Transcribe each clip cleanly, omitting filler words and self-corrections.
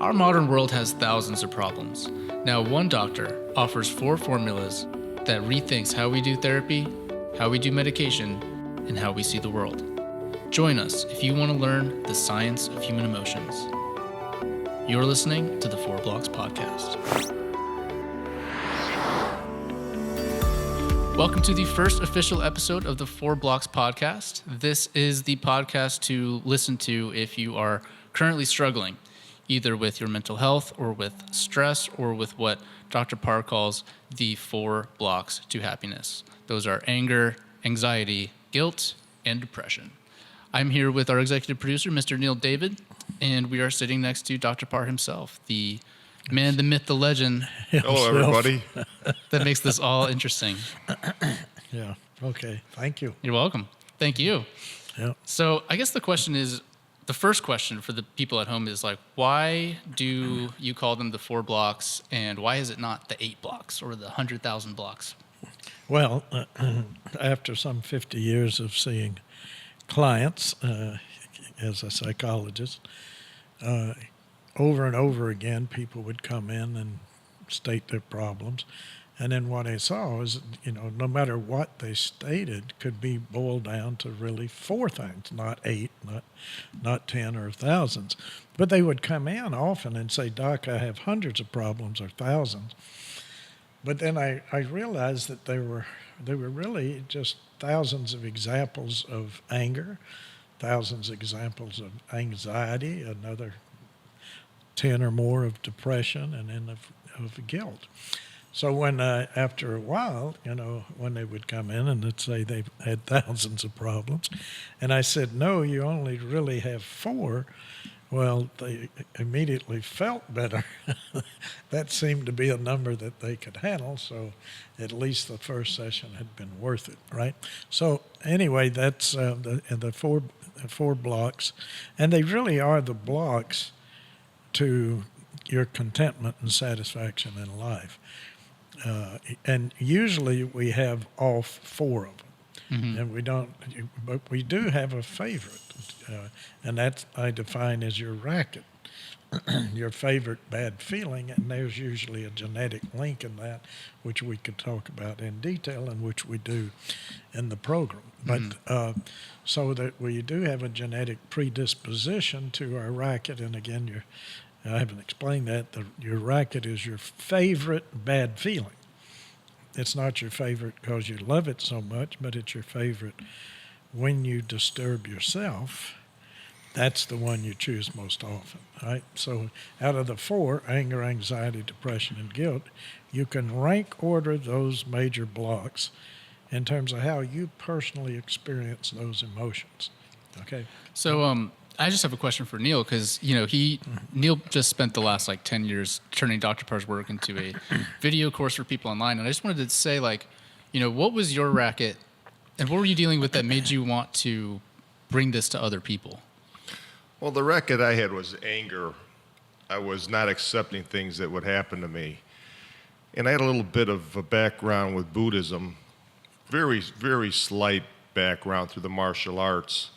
Our modern world has thousands of problems. Now, one doctor offers 4 formulas that rethinks how we do therapy, how we do medication, and how we see the world. Join us if you want to learn the science of human emotions. You're listening to the 4 Blocks Podcast. Welcome to the first official episode of the 4 Blocks Podcast. This is the podcast to listen to if you are currently struggling, either with your mental health or with stress or with what Dr. Parr calls the 4 blocks to happiness. Those are anger, anxiety, guilt, and depression. I'm here with our executive producer, Mr. Neil David, and we are sitting next to Dr. Parr himself, the man, the myth, the legend. Hello, everybody. That makes this all interesting. Yeah. Okay. Thank you. You're welcome. Thank you. Yeah. So I guess the first question for the people at home is like, why do you call them the 4 blocks, and why is it not the 8 blocks or the 100,000 blocks? Well, after some 50 years of seeing clients as a psychologist, over and over again, people would come in and state their problems. And then what I saw was, no matter what they stated could be boiled down to really 4 things, not 8, not 10 or thousands. But they would come in often and say, Doc, I have hundreds of problems or thousands. But then I realized that they were really just thousands of examples of anger, thousands of examples of anxiety, another 10 or more of depression, and then of guilt. So when, after a while, when they would come in and they'd say they've had thousands of problems, and I said, no, you only really have 4, well, they immediately felt better. That seemed to be a number that they could handle, so at least the first session had been worth it, right? So anyway, that's the 4 blocks, and they really are the blocks to your contentment and satisfaction in life. And usually we have all 4 of them. Mm-hmm. And we don't, but we do have a favorite, and that I define as your racket, your favorite bad feeling, and there's usually a genetic link in that, which we could talk about in detail, and which we do in the program. But so that we do have a genetic predisposition to our racket, and again, I haven't explained that, your racket is your favorite bad feeling. It's not your favorite because you love it so much, but it's your favorite when you disturb yourself. That's the one you choose most often, right? So out of the 4, anger, anxiety, depression, and guilt, you can rank order those major blocks in terms of how you personally experience those emotions, okay? So I just have a question for Neil, because Neil just spent the last 10 years turning Dr. Parr's work into a video course for people online, and I just wanted to say, what was your racket, and what were you dealing with that made you want to bring this to other people? Well, the racket I had was anger. I was not accepting things that would happen to me. And I had a little bit of a background with Buddhism, very, very slight background through the martial arts.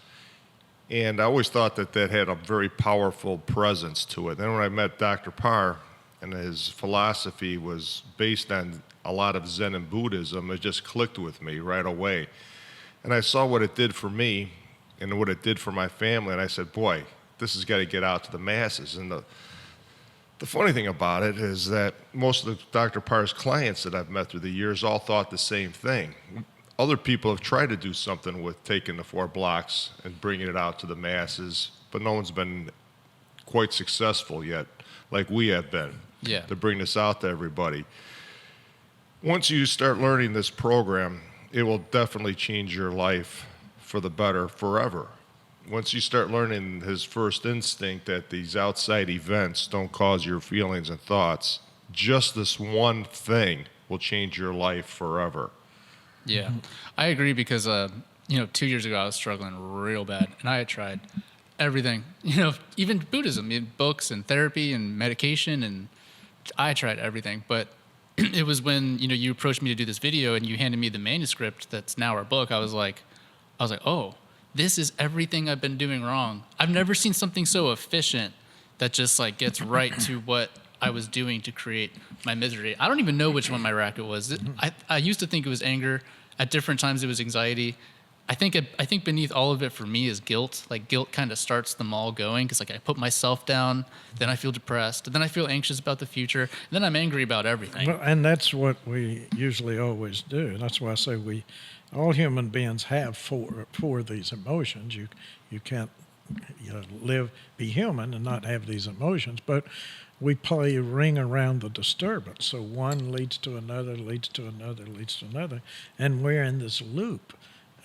And I always thought that had a very powerful presence to it. Then when I met Dr. Parr, and his philosophy was based on a lot of Zen and Buddhism, it just clicked with me right away. And I saw what it did for me and what it did for my family, and I said, boy, this has got to get out to the masses. And the funny thing about it is that most of Dr. Parr's clients that I've met through the years all thought the same thing. Other people have tried to do something with taking the 4 blocks and bringing it out to the masses, but no one's been quite successful yet, like we have been, to bring this out to everybody. Once you start learning this program, it will definitely change your life for the better forever. Once you start learning his first instinct that these outside events don't cause your feelings and thoughts, just this one thing will change your life forever. Yeah, I agree, because 2 years ago I was struggling real bad, and I had tried everything, even Buddhism, books and therapy and medication, and I tried everything. But it was when you approached me to do this video and you handed me the manuscript that's now our book. I was like, oh, this is everything I've been doing wrong. I've never seen something so efficient that just like gets right to what I was doing to create my misery. I don't even know which one my racket was. I used to think it was anger. At different times it was anxiety. I think beneath all of it for me is guilt. Like guilt kind of starts them all going because like I put myself down, then I feel depressed, then I feel anxious about the future, and then I'm angry about everything. Well, and that's what we usually always do. That's why I say all human beings have four of these emotions. You can't be human and not have these emotions, but we play a ring around the disturbance. So one leads to another, leads to another, leads to another, and we're in this loop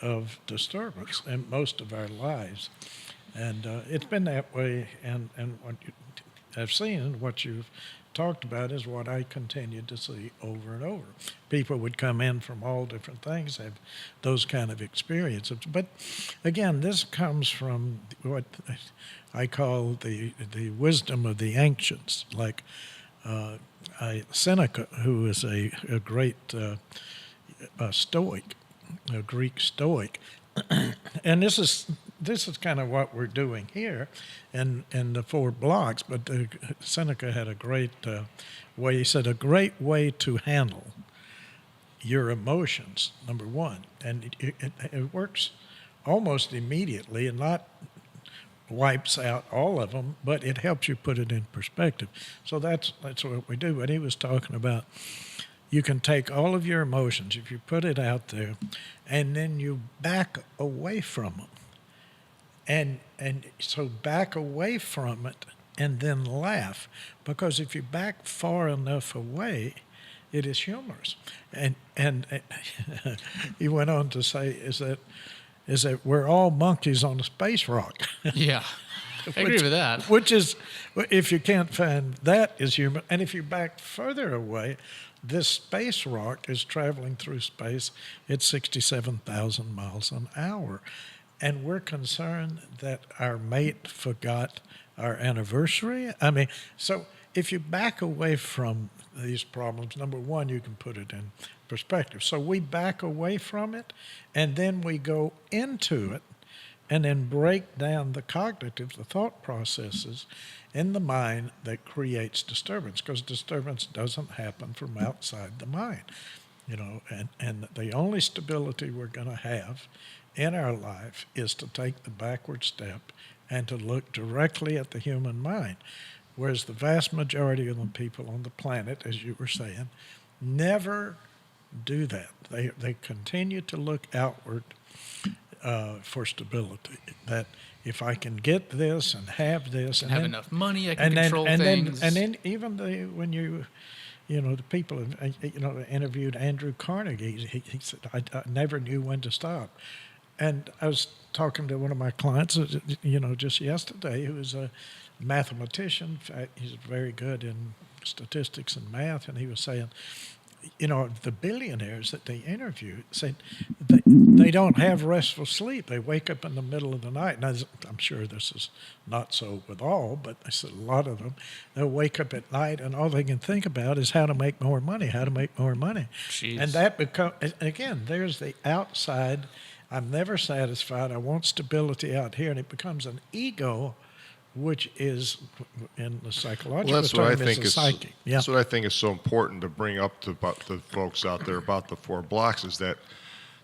of disturbance in most of our lives. And it's been that way, and what I've seen and what you've talked about is what I continued to see over and over. People would come in from all different things, have those kind of experiences. But again, this comes from what I call the wisdom of the ancients, like Seneca, who is a great Stoic, a Greek Stoic, and this is kind of what we're doing here in the 4 blocks. But Seneca had a great way. He said, a great way to handle your emotions, number one, and it works almost immediately, and not wipes out all of them, but it helps you put it in perspective. So that's what we do. But he was talking about, you can take all of your emotions, if you put it out there, and then you back away from them. And so back away from it and then laugh. Because if you back far enough away, it is humorous. And he went on to say is that we're all monkeys on a space rock. Yeah, I agree with that. Which is, if you can't find that, is humor. And if you back further away, this space rock is traveling through space at 67,000 miles an hour. And we're concerned that our mate forgot our anniversary. I mean, so if you back away from these problems, number one, you can put it in perspective. So we back away from it, and then we go into it, and then break down the thought processes in the mind that creates disturbance, because disturbance doesn't happen from outside the mind, and the only stability we're going to have in our life is to take the backward step and to look directly at the human mind, whereas the vast majority of the people on the planet, as you were saying, never do that. They continue to look outward for stability. That if I can get this and have this, and have then, enough money, I can control things. And then even when the people interviewed Andrew Carnegie, he said, I never knew when to stop. And I was talking to one of my clients, just yesterday, who is a mathematician. In fact, he's very good in statistics and math, and he was saying, the billionaires that they interviewed said they don't have restful sleep. They wake up in the middle of the night. Now, I'm sure this is not so with all, but I said a lot of them, they'll wake up at night and all they can think about is how to make more money. Jeez. And that becomes, again, there's the outside, I'm never satisfied, I want stability out here, and it becomes an ego, which is, in the psychological term, is a psyche. Yeah. That's what I think is so important to bring up to the folks out there about the 4 blocks, is that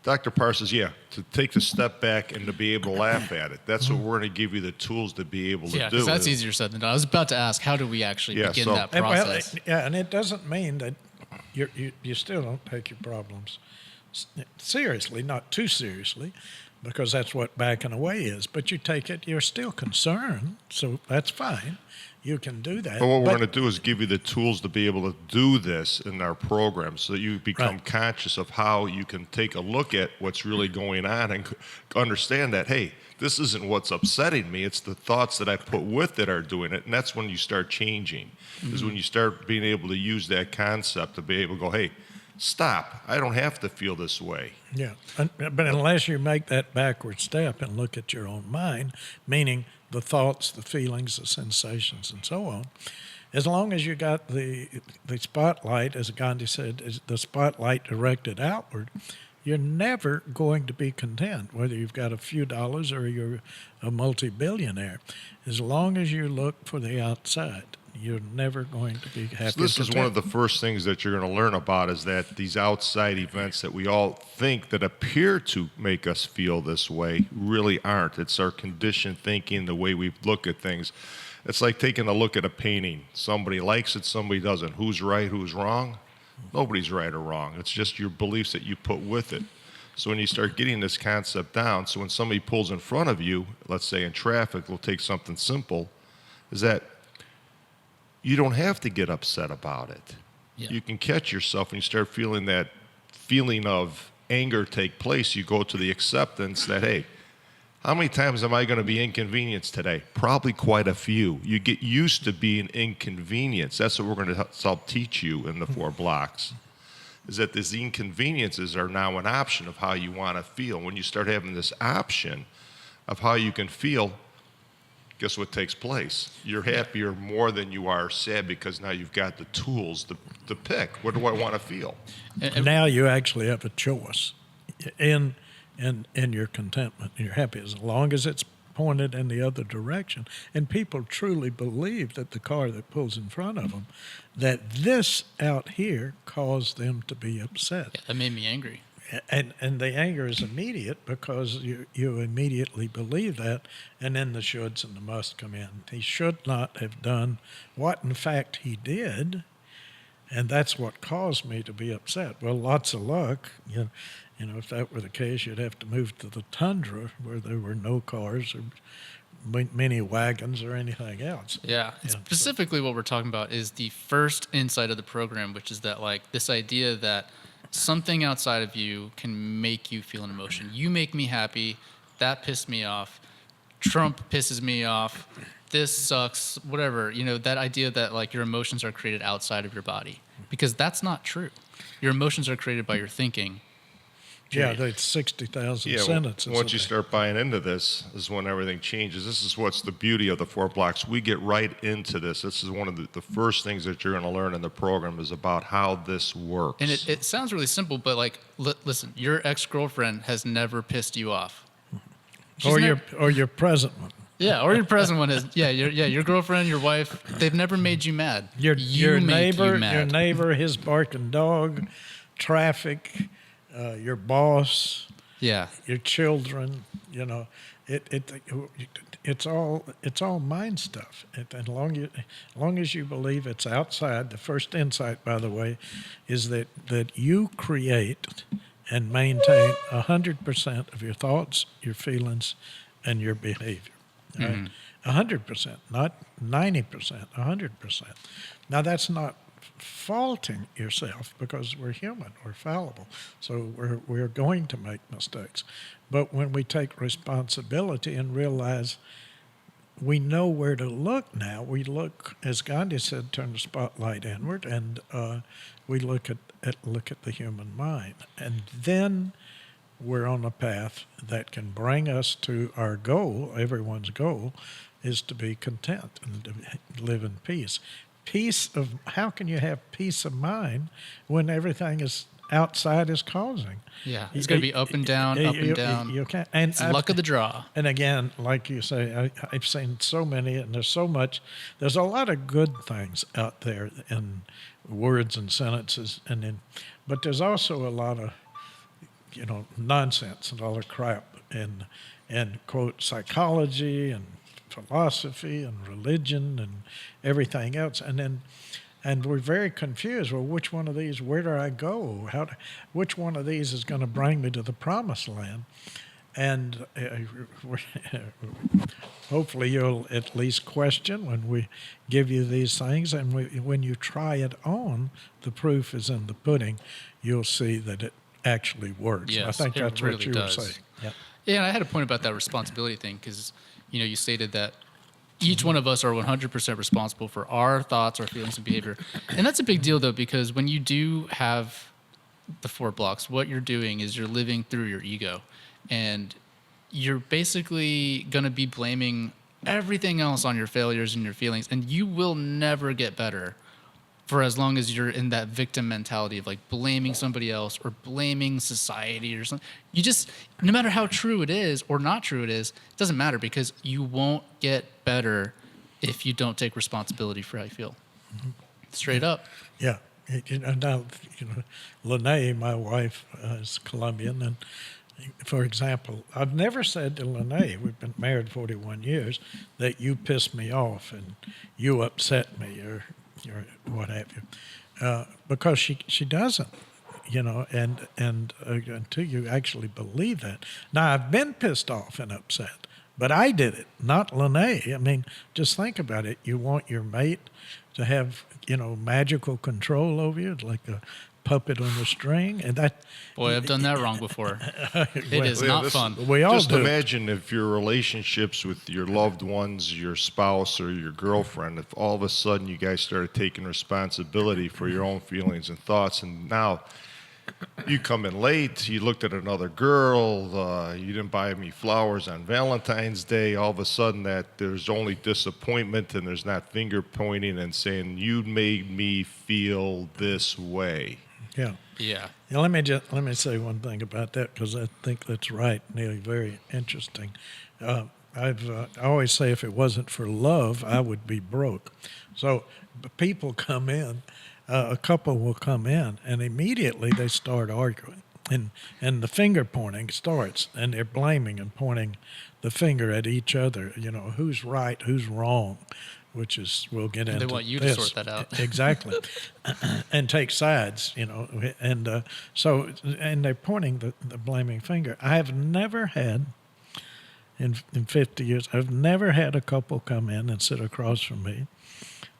Dr. Parr says, to take the step back and to be able to laugh at it. That's what we're going to give you the tools to be able to do. Yeah, because that's easier said than done. I was about to ask, how do we actually begin that process? And it doesn't mean that you still don't take your problems seriously, not too seriously, because that's what backing away is. But you take it, you're still concerned, so that's fine. You can do that. But what we're going to do is give you the tools to be able to do this in our program so that you become conscious of how you can take a look at what's really going on and understand that, hey, this isn't what's upsetting me. It's the thoughts that I put with it are doing it. And that's when you start changing, is when you start being able to use that concept to be able to go, hey, stop. I don't have to feel this way. Yeah, but unless you make that backward step and look at your own mind, meaning the thoughts, the feelings, the sensations, and so on, as long as you got the spotlight, as Gandhi said, is the spotlight directed outward, you're never going to be content, whether you've got a few dollars or you're a multi-billionaire. As long as you look for the outside, you're never going to be happy. So this is one of the first things that you're going to learn about, is that these outside events that we all think that appear to make us feel this way really aren't. It's our conditioned thinking, the way we look at things. It's like taking a look at a painting. Somebody likes it, somebody doesn't. Who's right, who's wrong? Nobody's right or wrong. It's just your beliefs that you put with it. So when you start getting this concept down, so when somebody pulls in front of you, let's say in traffic, we'll take something simple, is that you don't have to get upset about it. Yeah. You can catch yourself when you start feeling that feeling of anger take place. You go to the acceptance that, hey, how many times am I going to be inconvenienced today? Probably quite a few. You get used to being inconvenienced. That's what we're going to help teach you in the 4 blocks, is that these inconveniences are now an option of how you want to feel. When you start having this option of how you can feel, guess what takes place? You're happier more than you are sad, because now you've got the tools to pick. What do I want to feel? Now you actually have a choice in your contentment. You're happy as long as it's pointed in the other direction. And people truly believe that the car that pulls in front of them, that this out here caused them to be upset. Yeah, that made me angry. And the anger is immediate because you immediately believe that, and then the shoulds and the musts come in. He should not have done what in fact he did, and that's what caused me to be upset. Well, lots of luck. You know, if that were the case, you'd have to move to the tundra where there were no cars or many wagons or anything else. Yeah. Specifically what we're talking about is the first insight of the program, which is that, like, this idea that something outside of you can make you feel an emotion. You make me happy. That pissed me off. Trump pisses me off. This sucks. Whatever. You know, that idea that, like, your emotions are created outside of your body, because that's not true. Your emotions are created by your thinking. Yeah, that's 60,000 Yeah, sentences. once you start buying into this is when everything changes. This is what's the beauty of the 4 blocks. We get right into this. This is one of the first things that you're going to learn in the program, is about how this works. And it sounds really simple, but, like, listen, your ex-girlfriend has never pissed you off. Or your present one. Yeah, or your present one is your girlfriend, your wife. They've never made you mad. Your make neighbor, you mad. your neighbor, his barking dog, traffic, your boss, your children. You know, it's all mind stuff. As long as you believe it's outside. The first insight, by the way, is that you create and maintain 100% of your thoughts, your feelings, and your behavior. Right? 100%, not 90%, 100%. Now, that's not faulting yourself, because we're human, we're fallible, so we're going to make mistakes. But when we take responsibility and realize we know where to look now, we look, as Gandhi said, turn the spotlight inward, and we look at the human mind, and then we're on a path that can bring us to our goal. Everyone's goal is to be content and to live in peace. How can you have peace of mind when everything is outside is causing? Yeah, it's going to be up and down, up and down. You can't. And it's luck of the draw. And again, like you say, I've seen so many, and there's so much. There's a lot of good things out there in words and sentences, but there's also a lot of nonsense and all the crap and quote psychology and philosophy and religion and everything else, and we're very confused. Well, which one of these? Where do I go? Which one of these is going to bring me to the promised land? And hopefully you'll at least question when we give you these things, and when you try it on, the proof is in the pudding. You'll see that it actually works. Yes, I think that's really what you were saying. Yeah. Yeah, and I had a point about that responsibility thing, because you stated that each one of us are 100% responsible for our thoughts, our feelings, and behavior. And that's a big deal, though, because when you do have the 4 blocks, what you're doing is you're living through your ego. And you're basically going to be blaming everything else on your failures and your feelings. And you will never get better for as long as you're in that victim mentality of like blaming somebody else or blaming society or something. You just, no matter how true it is or not true it is, it doesn't matter because you won't get better if you don't take responsibility for how you feel. Straight up. Yeah. Now, Lene, my wife, is Colombian, and for example, I've never said to Lene, we've been married 41 years, that you piss me off and you upset me or what have you, because she doesn't, and until you actually believe that. Now, I've been pissed off and upset, but I did it, not Lene. I mean, just think about it. You want your mate to have, magical control over you, like a puppet on a string, and that. Boy, I've done that wrong before. It is not fun. We all Just do. imagine if your relationships with your loved ones, your spouse or your girlfriend, if all of a sudden you guys started taking responsibility for your own feelings and thoughts, and now you come in late, you looked at another girl, you didn't buy me flowers on Valentine's Day, all of a sudden that there's only disappointment and there's not finger pointing and saying, you made me feel this way. Yeah. Yeah. Now, let me say one thing about that, because I think that's right, Neil. Very interesting. I always say if it wasn't for love, I would be broke. So people come in, a couple will come in, and immediately they start arguing, and the finger pointing starts, and they're blaming and pointing the finger at each other. Who's right, who's wrong, which is, we'll get into. They want you to this. sort that out. Exactly. And take sides, and so they're pointing the blaming finger. I have never had, in 50 years, I've never had a couple come in and sit across from me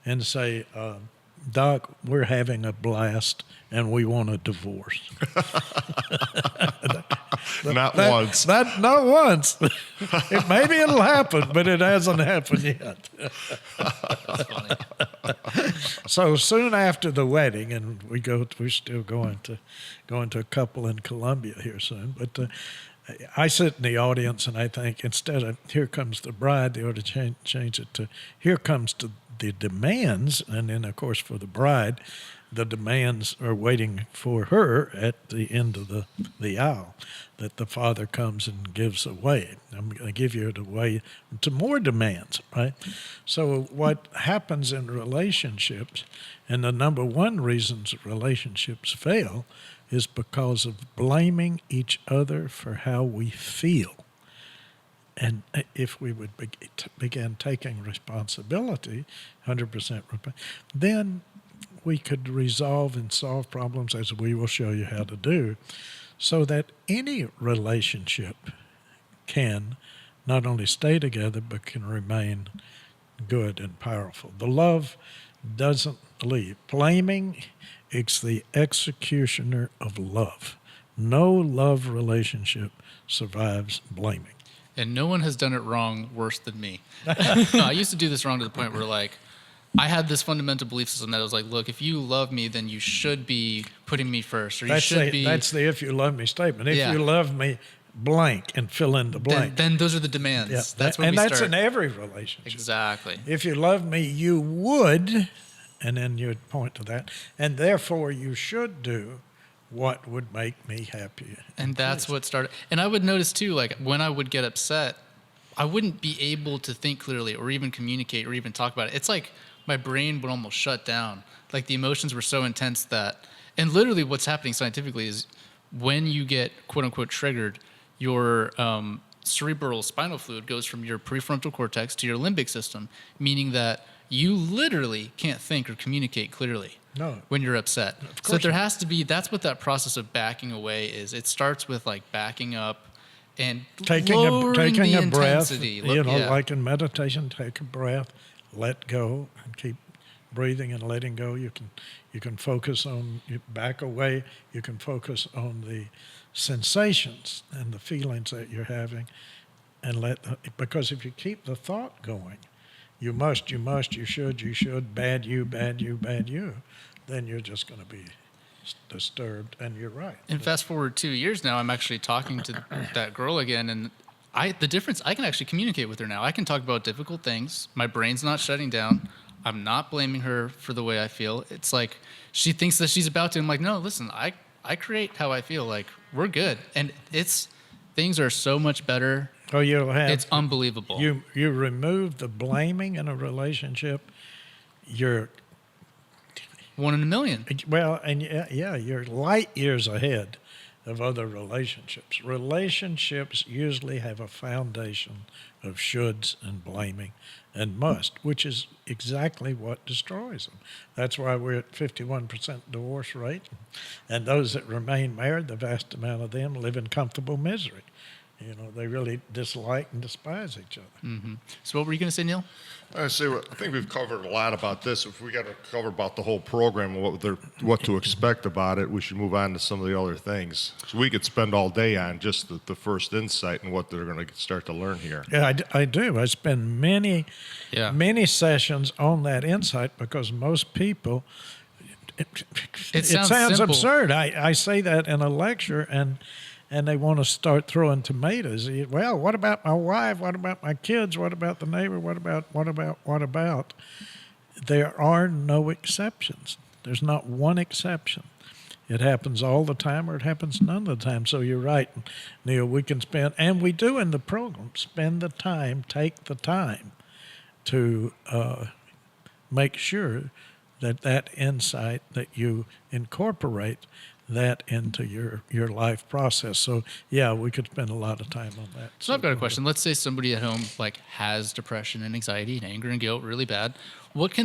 and say, Doc, we're having a blast and we want a divorce. Not once. Not once. Maybe it'll happen, but it hasn't happened yet. That's funny. So soon after the wedding, and we're still going to a couple in Colombia here soon, but I sit in the audience and I think instead of "Here comes the bride," they ought to change it to "Here comes the demands," and then of course for the bride, the demands are waiting for her at the end of the aisle that the father comes and gives away. I'm going to give you away to more demands, right? So what happens in relationships, and the number one reasons relationships fail, is because of blaming each other for how we feel. And if we would begin taking responsibility, 100%, then we could resolve and solve problems, as we will show you how to do, so that any relationship can not only stay together, but can remain good and powerful. The love doesn't leave. Blaming, it's the executioner of love. No love relationship survives blaming. And no one has done it wrong worse than me. No, I used to do this wrong to the point where, like, I had this fundamental belief system that was like, look, if you love me, then you should be putting me first, or That's the "if you love me" statement. If you love me, blank, and fill in the blank. Then those are the demands. Yeah. That's where and we that's start. in every relationship. Exactly. If you love me, you would, and then you'd point to that, and therefore you should do what would make me happy. And that's what started. And I would notice too, like when I would get upset, I wouldn't be able to think clearly or even communicate or even talk about it. It's like my brain would almost shut down. Like the emotions were so intense that, and literally what's happening scientifically is when you get quote unquote triggered, your cerebral spinal fluid goes from your prefrontal cortex to your limbic system, meaning that you literally can't think or communicate clearly. No. When you're upset. So there has to be, that's what that process of backing away is. It starts with like backing up and taking lowering the a breath, intensity. like in meditation, take a breath, let go, and keep breathing and letting go. You can focus on, you back away, you can focus on the sensations and the feelings that you're having, and because if you keep the thought going, you must, you should, bad you, then you're just going to be disturbed, and you're right. And fast forward 2 years now, I'm actually talking to that girl again, and the difference, I can actually communicate with her now. I can talk about difficult things. My brain's not shutting down. I'm not blaming her for the way I feel. It's like she thinks that she's about to. I'm like, no, listen, I create how I feel. Like, we're good. And things are so much better. Oh, you'll have. It's unbelievable. You remove the blaming in a relationship, you're 1 in a million. well, and you're light years ahead of other relationships. Relationships usually have a foundation of shoulds and blaming and must, which is exactly what destroys them. That's why we're at 51% divorce rate, and those that remain married, the vast amount of them live in comfortable misery. You know, they really dislike and despise each other. Mm-hmm. So what were you going to say, Neil? I think we've covered a lot about this. If we got to cover about the whole program and what to expect about it, we should move on to some of the other things. So we could spend all day on just the first insight and what they're going to start to learn here. Yeah, I do. I spend many sessions on that insight because most people, it sounds absurd. I say that in a lecture and they want to start throwing tomatoes. Well, what about my wife? What about my kids? What about the neighbor? What about? There are no exceptions. There's not one exception. It happens all the time or it happens none of the time. So you're right, Neil, we can spend, and we do in the program, spend the time, take the time to make sure that insight, that you incorporate that into your life process. So yeah, we could spend a lot of time on that. So I've got a question. Let's say somebody at home like has depression and anxiety and anger and guilt really bad.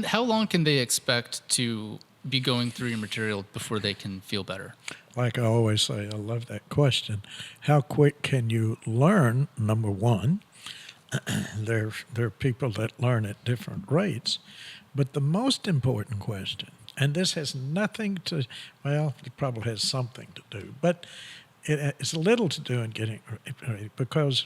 How long can they expect to be going through your material before they can feel better? Like I always say, I love that question. How quick can you learn? Number one, there are people that learn at different rates, but the most important question, and this has nothing to, well, it probably has something to do, but it's little to do in getting ready, because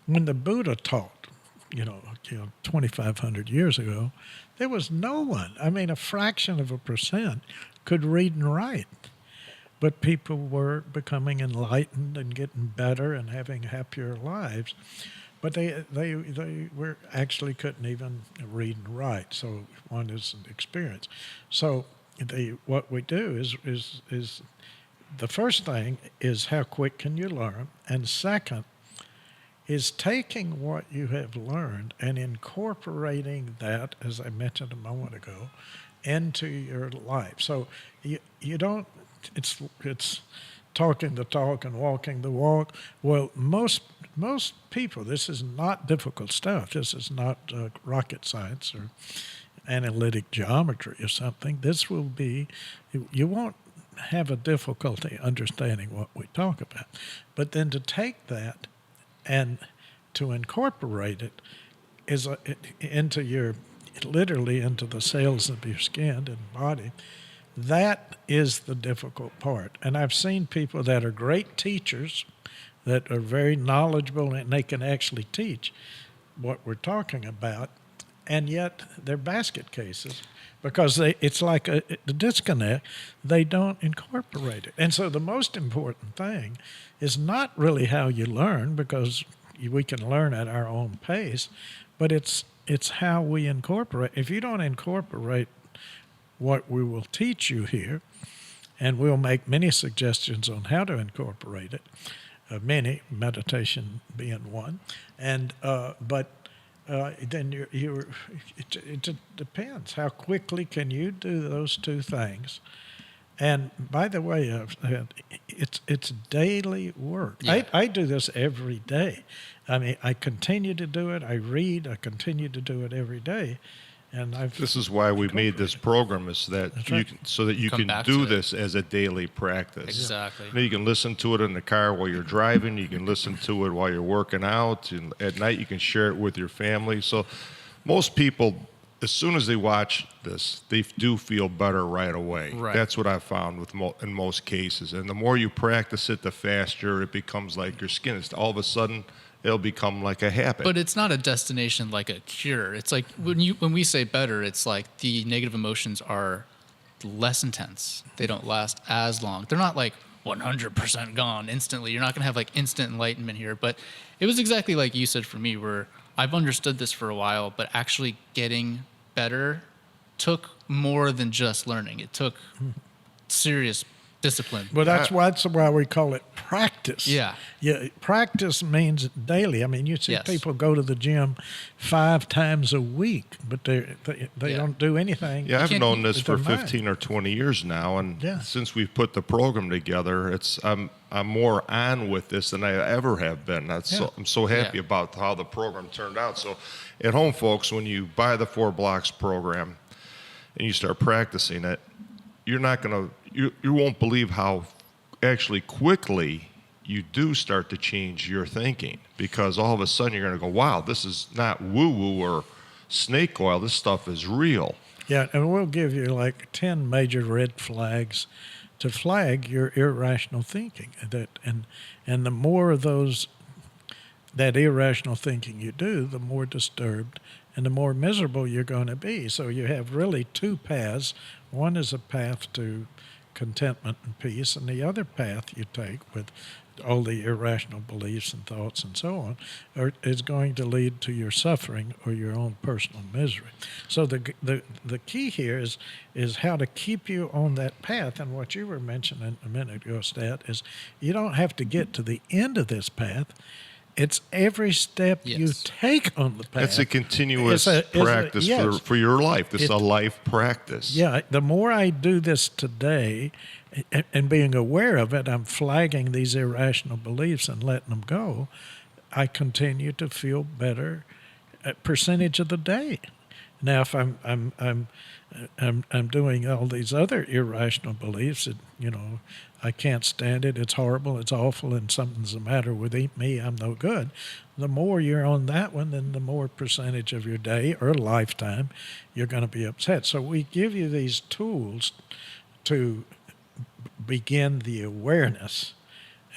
when the Buddha taught, 2,500 years ago, there was no one, a fraction of a percent could read and write. But people were becoming enlightened and getting better and having happier lives. But they were actually couldn't even read and write. So one is an experience. So what we do is the first thing is how quick can you learn, and second is taking what you have learned and incorporating that, as I mentioned a moment ago, into your life. So you don't. It's talking the talk and walking the walk. Well, most people, this is not difficult stuff. This is not rocket science or analytic geometry or something. This will be, you won't have a difficulty understanding what we talk about. But then to take that and to incorporate it literally into the cells of your skin and body, that is the difficult part. And I've seen people that are great teachers, that are very knowledgeable, and they can actually teach what we're talking about, and yet they're basket cases because it's like a disconnect. They don't incorporate it. And so the most important thing is not really how you learn, because we can learn at our own pace, but it's how we incorporate. If you don't incorporate what we will teach you here, and we'll make many suggestions on how to incorporate it, many, meditation being one, and then it depends. How quickly can you do those two things? And by the way, it's daily work. Yeah. I do this every day. I continue to do it. I read. I continue to do it every day. And this is why we made this program, is that so that you can do this as a daily practice. Exactly. You can listen to it in the car while you're driving. You can listen to it while you're working out. And at night, you can share it with your family. So most people, as soon as they watch this, they do feel better right away. Right. That's what I've found in most cases. And the more you practice it, the faster it becomes like your skin. It's all of a sudden, it'll become like a habit. But it's not a destination like a cure. It's like when we say better, it's like the negative emotions are less intense. They don't last as long. They're not like 100% gone instantly. You're not going to have like instant enlightenment here. But it was exactly like you said for me, where I've understood this for a while, but actually getting better took more than just learning. It took serious discipline. Well, that's why we call it practice. Yeah. Yeah, practice means daily. I mean, you see Yes. people go to the gym 5 times a week, but they Yeah. don't do anything. Yeah, I've can't known this with for their mind. 15 or 20 years now, and Yeah. since we've put the program together, I'm more on with this than I ever have been. I'm so happy Yeah. about how the program turned out. So, at home, folks, when you buy the 4 Blocks program and you start practicing it, you're not gonna you won't believe how actually quickly you do start to change your thinking, because all of a sudden you're going to go, wow, this is not woo-woo or snake oil. This stuff is real. Yeah, and we'll give you like 10 major red flags to flag your irrational thinking. And the more of that irrational thinking you do, the more disturbed and the more miserable you're going to be. So you have really 2 paths. One is a path to contentment and peace, and the other path you take with all the irrational beliefs and thoughts and so on is going to lead to your suffering or your own personal misery. So the key here is how to keep you on that path. And what you were mentioning a minute ago, Stat, is you don't have to get to the end of this path. It's every step you Yes. take on the path. It's a continuous It's a- practice yes. for your life. This is a life practice. Yeah, the more I do this today and being aware of it, I'm flagging these irrational beliefs and letting them go. I continue to feel better percentage of the day. Now, if I'm doing all these other irrational beliefs that, I can't stand it, it's horrible, it's awful, and something's the matter with me, I'm no good. The more you're on that one, then the more percentage of your day or lifetime you're going to be upset. So we give you these tools to begin the awareness,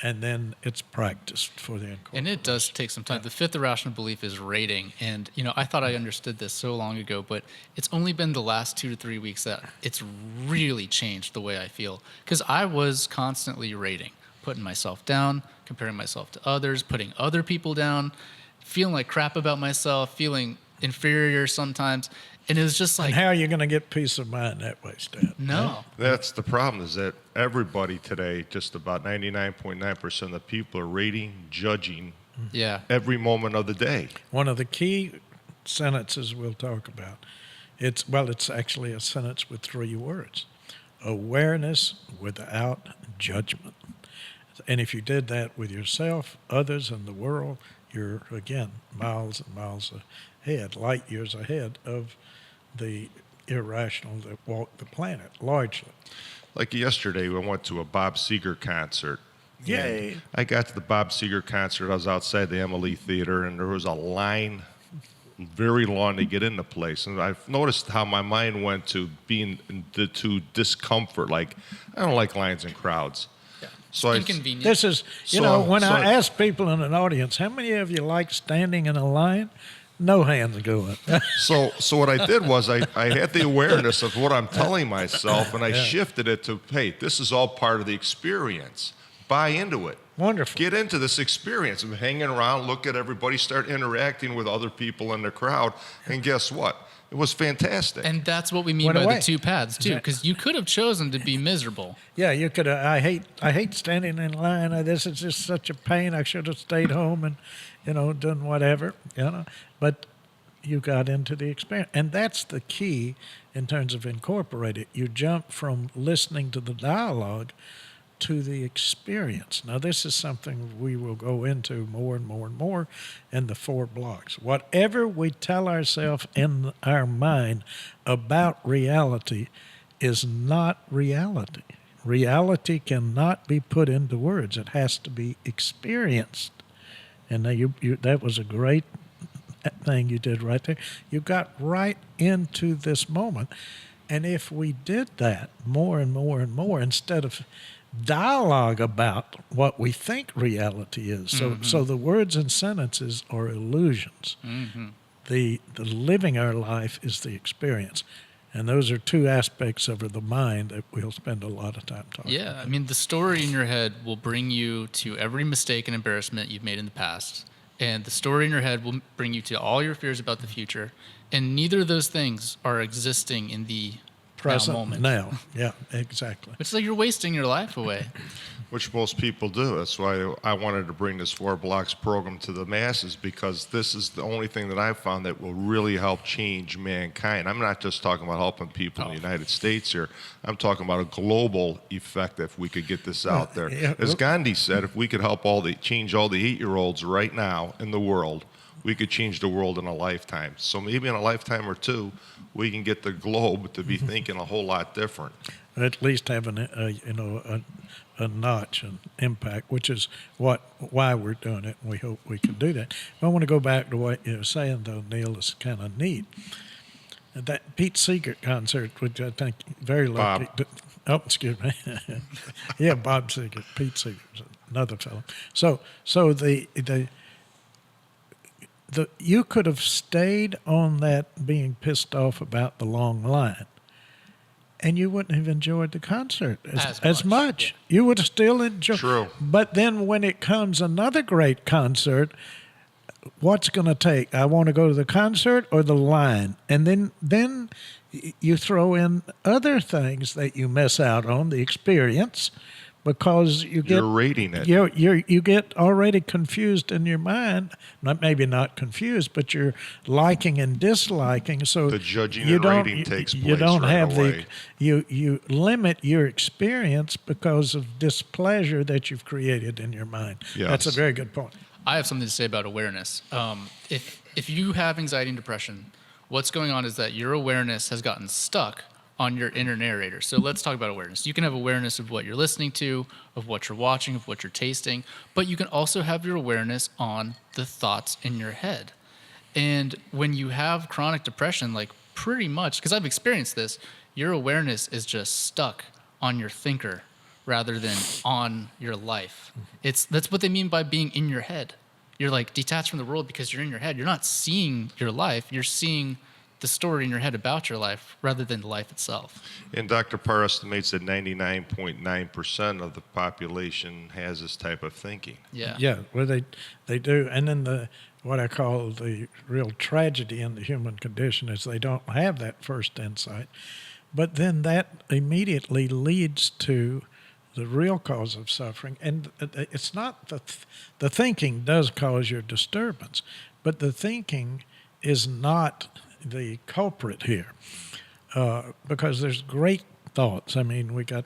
and then it's practiced for the incorporation. And it does take some time. The 5th irrational belief is rating. And, I thought I understood this so long ago, but it's only been the last 2 to 3 weeks that it's really changed the way I feel. Because I was constantly rating, putting myself down, comparing myself to others, putting other people down, feeling like crap about myself, feeling inferior sometimes. And it was just like, And how are you going to get peace of mind that way, Stan? no. That's the problem, is that everybody today, just about 99.9% of the people are rating, judging Yeah. every moment of the day. One of the key sentences we'll talk about, it's actually a sentence with 3 words: awareness without judgment. And if you did that with yourself, others, and the world, you're, again, miles and miles ahead, light years ahead of the irrational that walk the planet, largely. Like yesterday, we went to a Bob Seger concert. Yay. And I got to the Bob Seger concert. I was outside the Emily Theater, and there was a line very long to get in the place. And I've noticed how my mind went to to discomfort. Like, I don't like lines and crowds. Yeah. So Inconvenient. This is, when I ask people in an audience, how many of you like standing in a line? No hands going. So what I did was I had the awareness of what I'm telling myself, and I shifted it to, hey, this is all part of the experience. Buy into it. Wonderful. Get into this experience. I'm hanging around, look at everybody, start interacting with other people in the crowd, and guess what? It was fantastic. And that's what we mean Went by away. the 2 paths, too, because you could have chosen to be miserable. Yeah, you could. I hate standing in line. This is just such a pain. I should have stayed home and, done whatever. But you got into the experience, and that's the key in terms of incorporate it. You jump from listening to the dialogue to the experience. Now, this is something we will go into more and more and more in the 4 blocks. Whatever we tell ourselves in our mind about reality is not reality. Reality cannot be put into words. It has to be experienced. And now that was a great thing you did right there. You got right into this moment. And if we did that more and more and more, instead of dialogue about what we think reality is, so the words and sentences are illusions. Mm-hmm. The living our life is the experience. And those are 2 aspects of the mind that we'll spend a lot of time talking about. Yeah, I mean, the story in your head will bring you to every mistake and embarrassment you've made in the past. And the story in your head will bring you to all your fears about the future. And neither of those things are existing in the Present now moment. now. Yeah, exactly. It's like you're wasting your life away. Which most people do. That's why I wanted to bring this 4 Blocks program to the masses, because this is the only thing that I've found that will really help change mankind. I'm not just talking about helping people in the United States here. I'm talking about a global effect if we could get this out there. Yeah, As Gandhi said, if we could help change all the 8-year-olds right now in the world, we could change the world in a lifetime. So maybe in a lifetime or two, we can get the globe to be thinking a whole lot different. At least have a notch, an impact, which is why we're doing it, and we hope we can do that. I want to go back to what you were saying, though, Neil, is kind of neat. That Pete Seeger concert, which I think very lucky. Oh, excuse me. Yeah, Bob Seeger, Pete Seeger, another fellow. So the you could have stayed on that being pissed off about the long line, and you wouldn't have enjoyed the concert as much. Yeah. You would have still enjoyed. True. But then when it comes another great concert, what's going to take? I want to go to the concert or the line, and then you throw in other things that you miss out on, the experience, because you're rating it. You get already confused in your mind. Maybe not confused, but you're liking and disliking. So the judging and rating takes place. You don't right have away. you limit your experience because of displeasure that you've created in your mind. Yes. That's a very good point. I have something to say about awareness. If you have anxiety and depression, what's going on is that your awareness has gotten stuck on your inner narrator. So let's talk about awareness. You can have awareness of what you're listening to, of what you're watching, of what you're tasting, but you can also have your awareness on the thoughts in your head. And when you have chronic depression, like pretty much, because I've experienced this, your awareness is just stuck on your thinker rather than on your life. That's what they mean by being in your head. You're like detached from the world because you're in your head. You're not seeing your life. You're seeing the story in your head about your life rather than life itself. And Dr. Parr estimates that 99.9% of the population has this type of thinking. Yeah, well, they do. And then what I call the real tragedy in the human condition is they don't have that first insight. But then that immediately leads to the real cause of suffering. And it's not the thinking does cause your disturbance, but the thinking is not the culprit here, because there's great thoughts. I mean, we got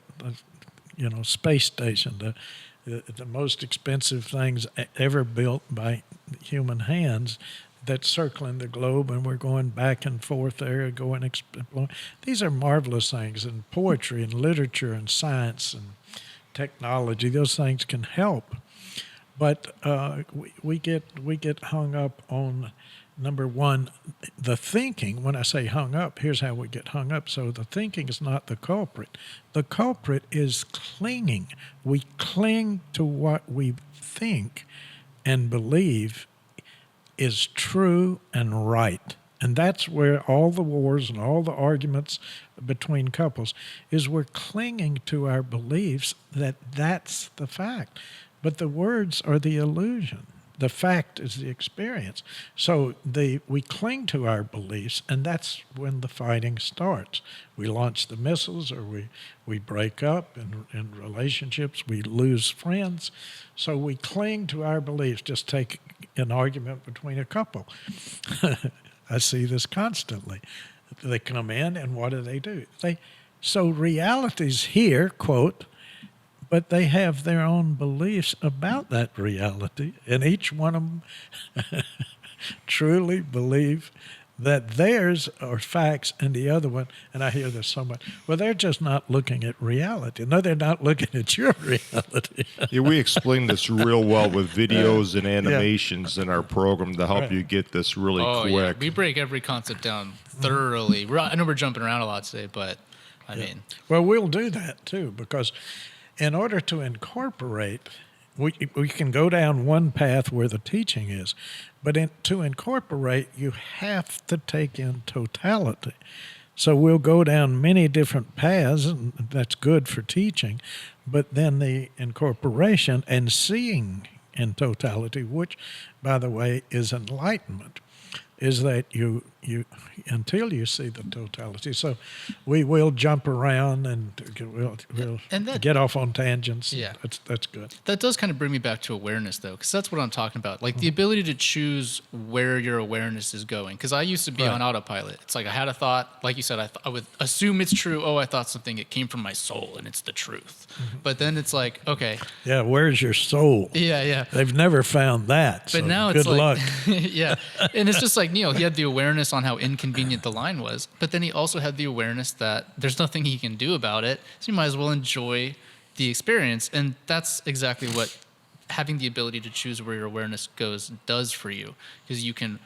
space station, the most expensive things ever built by human hands, that's circling the globe, and we're going back and forth there, going exploring. These are marvelous things, and poetry and literature and science and technology. Those things can help, but we get hung up on. Number one, the thinking. When I say hung up, here's how we get hung up. So the thinking is not the culprit. The culprit is clinging. We cling to what we think and believe is true and right. And that's where all the wars and all the arguments between couples is we're clinging to our beliefs that that's the fact. But the words are the illusion. The fact is the experience. So we cling to our beliefs, and that's when the fighting starts. We launch the missiles, or we break up in relationships. We lose friends. So we cling to our beliefs. Just take an argument between a couple. I see this constantly. They come in, and what do? So reality's here, quote, but they have their own beliefs about that reality, and each one of them truly believe that theirs are facts and the other one, and I hear this so much, well, they're just not looking at reality. No, they're not looking at your reality. Yeah, we explain this real well with videos and animations in our program to help you get this really quick. Yeah. We break every concept down thoroughly. I know we're jumping around a lot today, but I mean. Well, we'll do that too, because in order to incorporate, we can go down one path where the teaching is, but to incorporate, you have to take in totality. So we'll go down many different paths, and that's good for teaching, but then the incorporation and seeing in totality, which, by the way, is enlightenment, is that you until you see the totality. So we will jump around and we'll And that- get off on tangents. Yeah. That's good. That does kind of bring me back to awareness, though, because that's what I'm talking about. Like the ability to choose where your awareness is going. Because I used to be Right. on autopilot. It's like I had a thought, like you said, I would assume it's true. Oh, I thought something, it came from my soul and it's the truth. But then it's like, okay, Yeah, where's your soul? yeah. They've never found that. But so now good it's like, luck. yeah. And it's just like Neil, he had the awareness on how inconvenient the line was, but then he also had the awareness that there's nothing he can do about it. So you might as well enjoy the experience. And that's exactly what having the ability to choose where your awareness goes does for you. Because you can,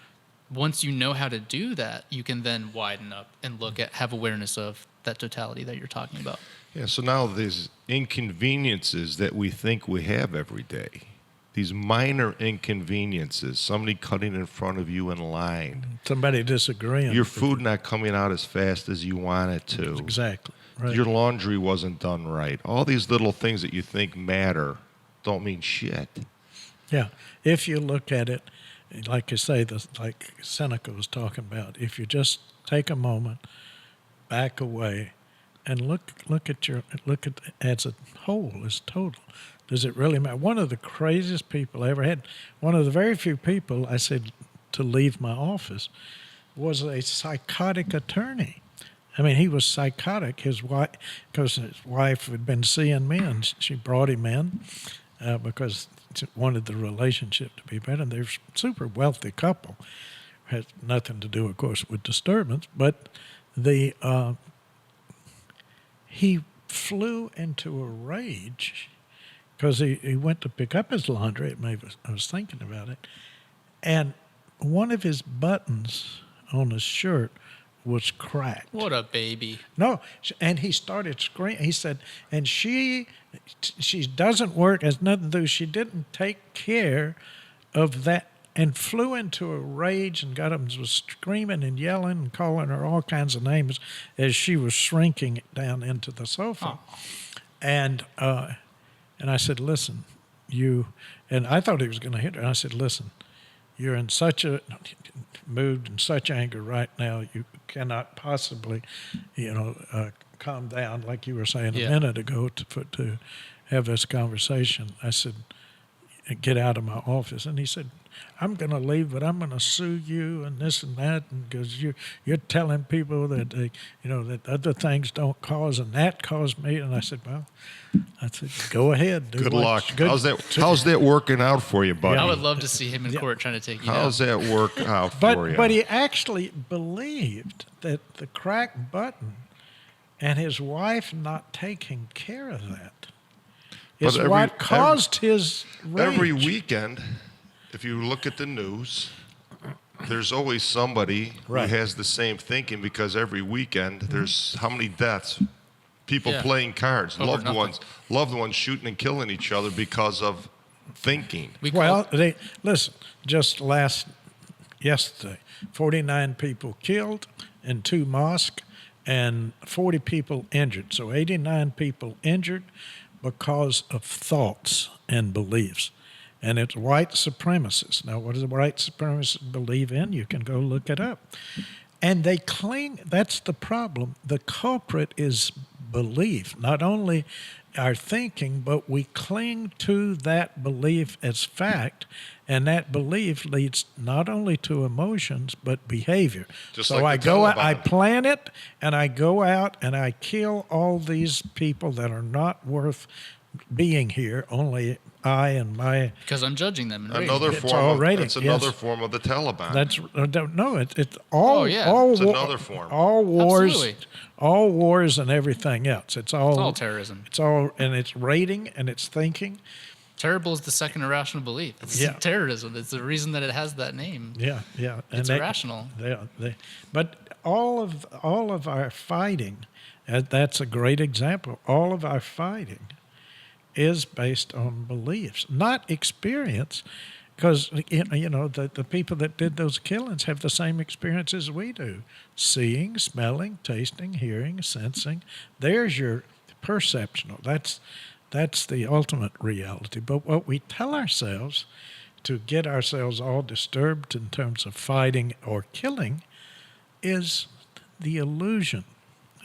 once you know how to do that, you can then widen up and look at, have awareness of that totality that you're talking about. Yeah, so now these inconveniences that we think we have every day, these minor inconveniences, somebody cutting in front of you in line, Somebody disagreeing. your food not coming out as fast as you want it to, Exactly. Right. your laundry wasn't done right, all these little things that you think matter don't mean shit. Yeah. If you look at it, like you say, like Seneca was talking about, if you just take a moment, back away, and look at as a whole, as total. Does it really matter? One of the craziest people I ever had, one of the very few people I said to leave my office, was a psychotic attorney. I mean, he was psychotic. His wife, because his wife had been seeing men, she brought him in because she wanted the relationship to be better. And they're a super wealthy couple. Has nothing to do, of course, with disturbance, but he flew into a rage because he went to pick up his laundry. I was thinking about it, and one of his buttons on his shirt was cracked. What a baby. No, and he started screaming. He said, and she doesn't work, has nothing to do. She didn't take care of that, and flew into a rage and was screaming and yelling and calling her all kinds of names as she was shrinking down into the sofa. Oh. And I said, listen, and I thought he was going to hit her. And I said, listen, you're in such a mood and such anger right now, you cannot possibly, calm down like you were saying a minute ago to have this conversation. I said, get out of my office. And he said, I'm going to leave, but I'm going to sue you and this and that, because you're telling people that that other things don't cause and that caused me. And I said, go ahead. Good luck. How's that working out for you, buddy? I would love to see him in court trying to take you How's down. that work out for you? But he actually believed that the cracked button and his wife not taking care of that is what caused his rage. Every weekend, if you look at the news, there's always somebody Right. who has the same thinking, because every weekend there's how many deaths? People playing cards, Over nothing. loved ones shooting and killing each other because of thinking. Listen, just yesterday, 49 people killed in 2 mosques and 40 people injured. So 89 people injured because of thoughts and beliefs. And it's white supremacists. Now, what does the white supremacists believe in? You can go look it up. And they cling, that's the problem. The culprit is belief, not only our thinking, but we cling to that belief as fact, and that belief leads not only to emotions, but behavior. Just so like the I Taliban. plan it, and I go out and I kill all these people that are not worth being here, only I and my... Because I'm judging them. And Another rating. That's another form of the Taliban. That's no, it's all. Oh, yeah. all It's wa- another form. All wars, Absolutely. all wars, and everything else. It's all terrorism. It's all, and it's rating and it's thinking. Terrible is the second irrational belief. It's terrorism. It's the reason that it has that name. Yeah. And It's irrational. But all of our fighting, that's a great example. All of our fighting is based on beliefs, not experience, because the people that did those killings have the same experiences we do: seeing, smelling, tasting, hearing, sensing. There's your perceptional. That's the ultimate reality. But what we tell ourselves to get ourselves all disturbed in terms of fighting or killing is the illusion.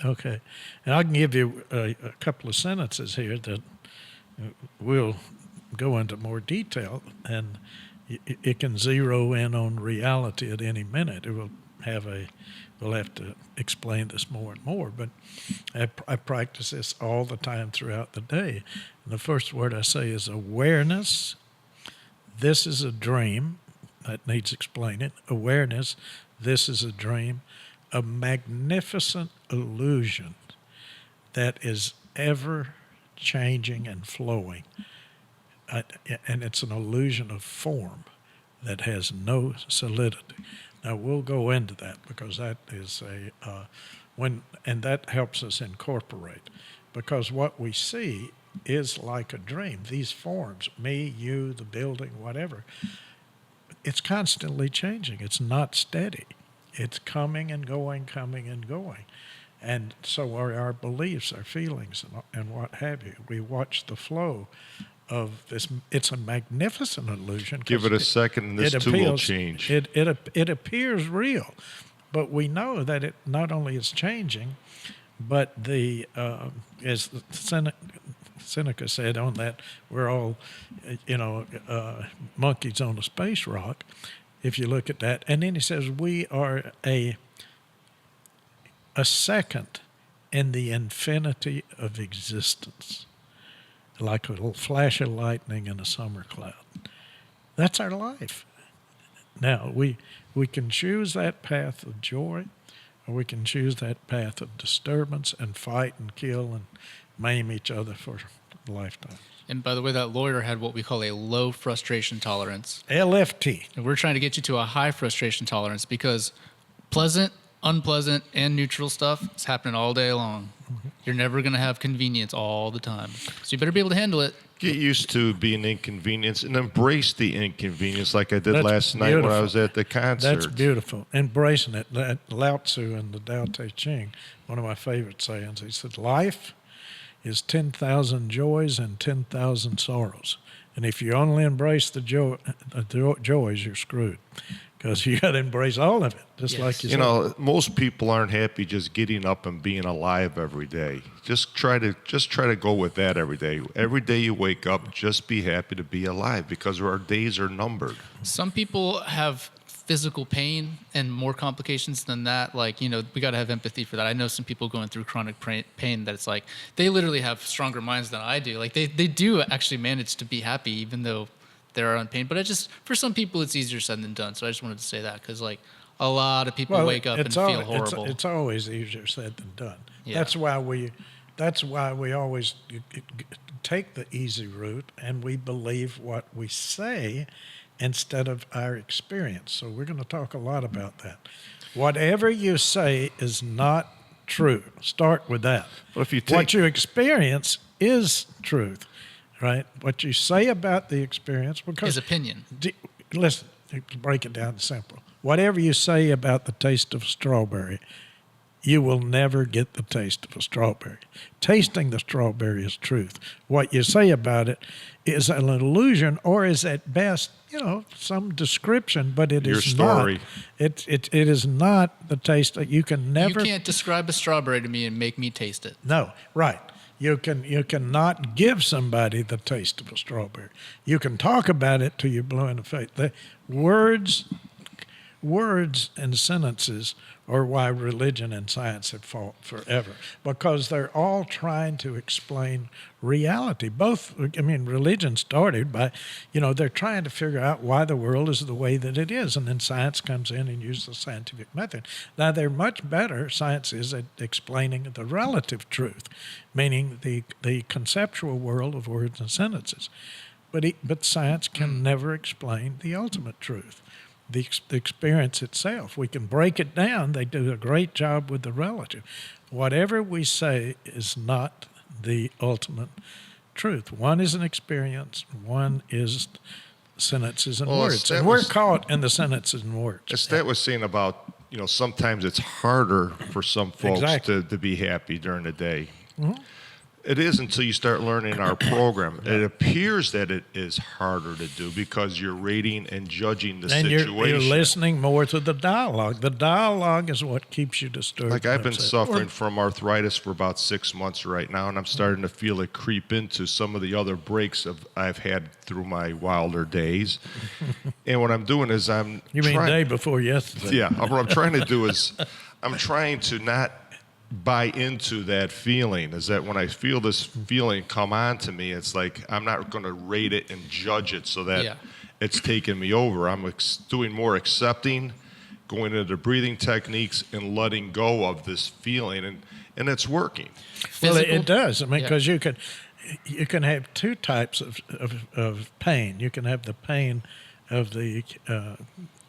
Okay. And I can give you a couple of sentences here that will go into more detail, and it can zero in on reality at any minute. It will have we'll have to explain this more and more, but I practice this all the time throughout the day. And the first word I say is awareness. This is a dream. That needs explaining. Awareness. This is a dream. A magnificent illusion that is ever changing and flowing. And it's an illusion of form that has no solidity. Now we'll go into that because that is and that helps us incorporate, because what we see is like a dream. These forms, me, you, the building, whatever, it's constantly changing. It's not steady. It's coming and going, coming and going. And so are our beliefs, our feelings, and what have you. We watch the flow of this. It's a magnificent illusion. Give it a second and this too will change. It appears real, but we know that it not only is changing, but as Seneca said on that, we're all, monkeys on a space rock, if you look at that. And then he says we are a second in the infinity of existence, like a little flash of lightning in a summer cloud. That's our life. Now, we can choose that path of joy, or we can choose that path of disturbance and fight and kill and maim each other for a lifetime. And by the way, that lawyer had what we call a low frustration tolerance. LFT. And we're trying to get you to a high frustration tolerance, because pleasant, unpleasant, and neutral stuff is happening all day long. Mm-hmm. You're never going to have convenience all the time. So you better be able to handle it. Get used to being inconvenienced and embrace the inconvenience like I did last night when I was at the concert. That's beautiful. Embracing it. Lao Tzu in the Tao Te Ching, one of my favorite sayings, he said, life is 10,000 joys and 10,000 sorrows. And if you only embrace the joys, you're screwed, because you got to embrace all of it, just like you said. Most people aren't happy just getting up and being alive every day. Just try to go with that every day. Every day you wake up, just be happy to be alive, because our days are numbered. Some people have physical pain and more complications than that. Like, we got to have empathy for that. I know some people going through chronic pain that it's like they literally have stronger minds than I do. Like they do actually manage to be happy even though they're in pain. But for some people, it's easier said than done. So I just wanted to say that, because like a lot of people wake up and feel horrible. It's always easier said than done. Yeah. That's why we always take the easy route, and we believe what we say instead of our experience. So we're going to talk a lot about that. Whatever you say is not true. Start with that. Well, if you what you experience is truth, right? What you say about the experience, because his opinion. Listen, break it down simple. Whatever you say about the taste of strawberry, you will never get the taste of a strawberry. Tasting the strawberry is truth. What you say about it is an illusion, or is at best, some description, but it is story. Not. It is not the taste that you can never. You can't describe a strawberry to me and make me taste it. No, right. You cannot give somebody the taste of a strawberry. You can talk about it till you're blue in the face. The words and sentences are why religion and science have fought forever, because they're all trying to explain reality. Religion started by, they're trying to figure out why the world is the way that it is, and then science comes in and uses the scientific method. Now, they're much better, science is, at explaining the relative truth, meaning the conceptual world of words and sentences. But science can never explain the ultimate truth. The experience itself. We can break it down. They do a great job with the relative. Whatever we say is not the ultimate truth. One is an experience. One is sentences and words. And we're caught in the sentences and words. As Stat was saying about, sometimes it's harder for some folks Exactly. to be happy during the day. Mm-hmm. It is until you start learning our program. It appears that it is harder to do because you're rating and judging the And situation. you're listening more to the dialogue. The dialogue is what keeps you disturbed. Like I've been suffering from arthritis for about 6 months right now, and I'm starting to feel it creep into some of the other breaks I've had through my wilder days. And what I'm doing is You mean day before yesterday? Yeah, what I'm trying to do is I'm trying to not buy into that feeling. Is that when I feel this feeling come on to me, it's like I'm not going to rate it and judge it so that it's taking me over. I'm doing more accepting, going into breathing techniques and letting go of this feeling, and it's working. Well, it does. I mean, because you can have two types of pain. You can have the pain of the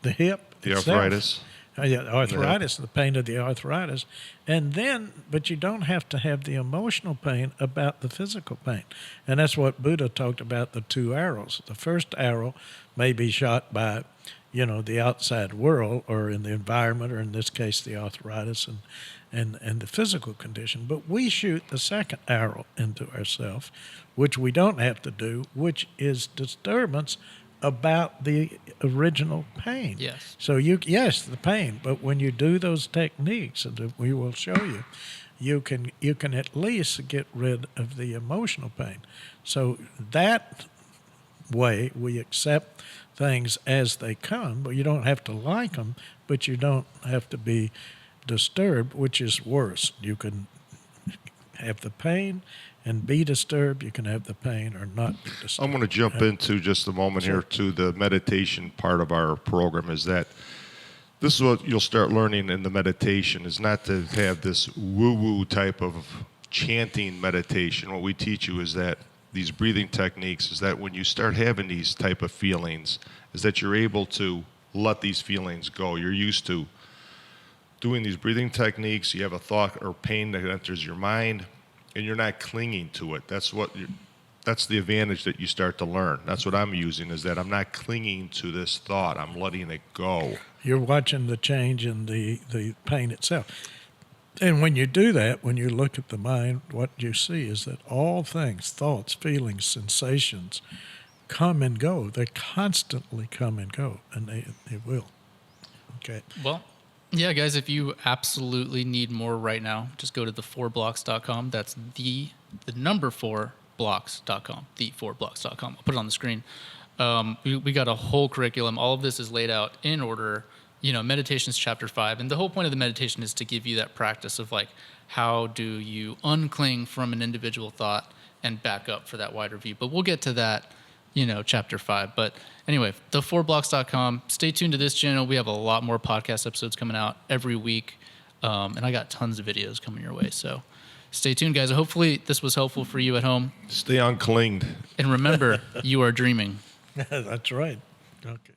hip, The itself. arthritis. Arthritis, the pain of the arthritis. But you don't have to have the emotional pain about the physical pain. And that's what Buddha talked about, the two arrows. The first arrow may be shot by, the outside world or in the environment, or in this case, the arthritis and the physical condition. But we shoot the second arrow into ourselves, which we don't have to do, which is disturbance about the original pain. Yes. So the pain, but when you do those techniques, and we will show you, you can at least get rid of the emotional pain. So that way we accept things as they come, but you don't have to like them, but you don't have to be disturbed, which is worse. You can have the pain and be disturbed. You can have the pain or not be disturbed. I'm going to jump into just a moment here to the meditation part of our program. Is that this is what you'll start learning in the meditation, is not to have this woo-woo type of chanting meditation. What we teach you is that these breathing techniques is that when you start having these type of feelings, is that you're able to let these feelings go. You're used to doing these breathing techniques. You have a thought or pain that enters your mind, and you're not clinging to it. That's the advantage that you start to learn. That's what I'm using, is that I'm not clinging to this thought. I'm letting it go. You're watching the change in the pain itself. And when you do that, when you look at the mind, what you see is that all things, thoughts, feelings, sensations, come and go. They constantly come and go, and they will. Okay. Well, yeah, guys, if you absolutely need more right now, just go to the4blocks.com. That's the number 4blocks.com, the4blocks.com. I'll put it on the screen. We got a whole curriculum. All of this is laid out in order. Meditation is chapter 5. And the whole point of the meditation is to give you that practice of like, how do you uncling from an individual thought and back up for that wider view. But we'll get to that, chapter 5. But anyway, the4blocks.com. Stay tuned to this channel. We have a lot more podcast episodes coming out every week. And I got tons of videos coming your way. So stay tuned, guys. Hopefully this was helpful for you at home. Stay unclinged. And remember, you are dreaming. That's right. Okay.